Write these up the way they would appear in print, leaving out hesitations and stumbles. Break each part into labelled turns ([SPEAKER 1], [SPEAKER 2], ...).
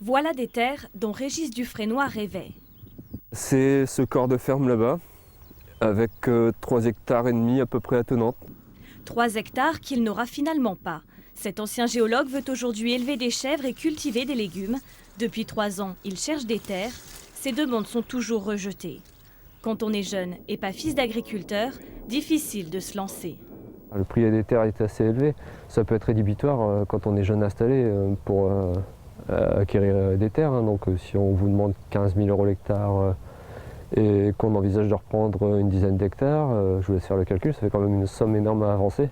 [SPEAKER 1] Voilà des terres dont Régis Dufresnoy rêvait.
[SPEAKER 2] C'est ce corps de ferme là-bas, avec 3 hectares et demi à peu près attenantes.
[SPEAKER 1] 3 hectares qu'il n'aura finalement pas. Cet ancien géologue veut aujourd'hui élever des chèvres et cultiver des légumes. Depuis 3 ans, il cherche des terres. Ses demandes sont toujours rejetées. Quand on est jeune et pas fils d'agriculteur, difficile de se lancer.
[SPEAKER 2] Le prix des terres est assez élevé. Ça peut être rédhibitoire quand on est jeune installé pour acquérir des terres. Donc si on vous demande 15 000 € l'hectare et qu'on envisage de reprendre une dizaine d'hectares, je vous laisse faire le calcul, ça fait quand même une somme énorme à avancer.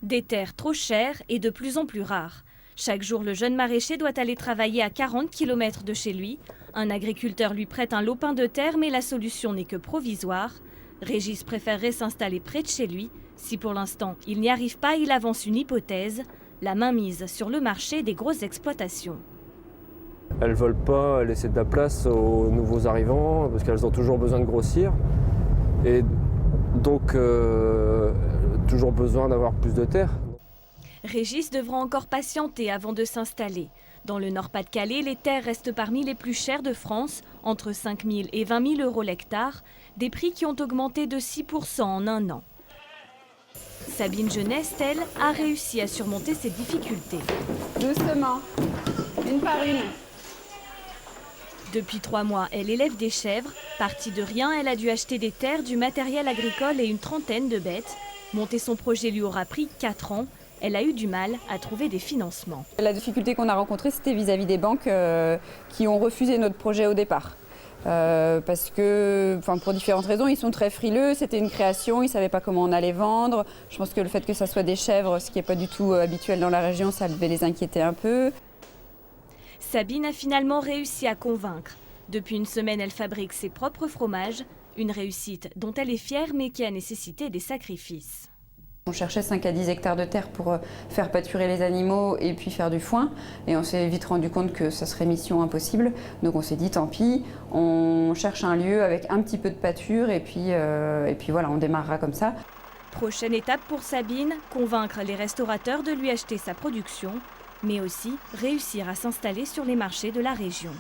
[SPEAKER 1] Des terres trop chères et de plus en plus rares. Chaque jour, le jeune maraîcher doit aller travailler à 40 km de chez lui. Un agriculteur lui prête un lopin de terre, mais la solution n'est que provisoire. Régis préférerait s'installer près de chez lui. Si pour l'instant il n'y arrive pas, il avance une hypothèse, la mainmise sur le marché des grosses exploitations.
[SPEAKER 2] Elles ne veulent pas laisser de la place aux nouveaux arrivants parce qu'elles ont toujours besoin de grossir. Et donc, toujours besoin d'avoir plus de terre.
[SPEAKER 1] Régis devra encore patienter avant de s'installer. Dans le Nord-Pas-de-Calais, les terres restent parmi les plus chères de France, entre 5 000 et 20 000 € l'hectare, des prix qui ont augmenté de 6 % en un an. Sabine Jeunesse, elle, a réussi à surmonter ces difficultés.
[SPEAKER 3] Doucement, une par une.
[SPEAKER 1] Depuis 3 mois, elle élève des chèvres. Partie de rien, elle a dû acheter des terres, du matériel agricole et une trentaine de bêtes. Monter son projet lui aura pris 4 ans. Elle a eu du mal à trouver des financements.
[SPEAKER 3] La difficulté qu'on a rencontrée, c'était vis-à-vis des banques qui ont refusé notre projet au départ. Parce que, pour différentes raisons, ils sont très frileux, c'était une création, ils ne savaient pas comment on allait vendre. Je pense que le fait que ça soit des chèvres, ce qui n'est pas du tout habituel dans la région, ça devait les inquiéter un peu.
[SPEAKER 1] Sabine a finalement réussi à convaincre. Depuis une semaine, elle fabrique ses propres fromages, une réussite dont elle est fière mais qui a nécessité des sacrifices.
[SPEAKER 3] On cherchait 5 à 10 hectares de terre pour faire pâturer les animaux et puis faire du foin. Et on s'est vite rendu compte que ça serait mission impossible. Donc on s'est dit tant pis, on cherche un lieu avec un petit peu de pâture et puis voilà, on démarrera comme ça.
[SPEAKER 1] Prochaine étape pour Sabine, convaincre les restaurateurs de lui acheter sa production, mais aussi réussir à s'installer sur les marchés de la région.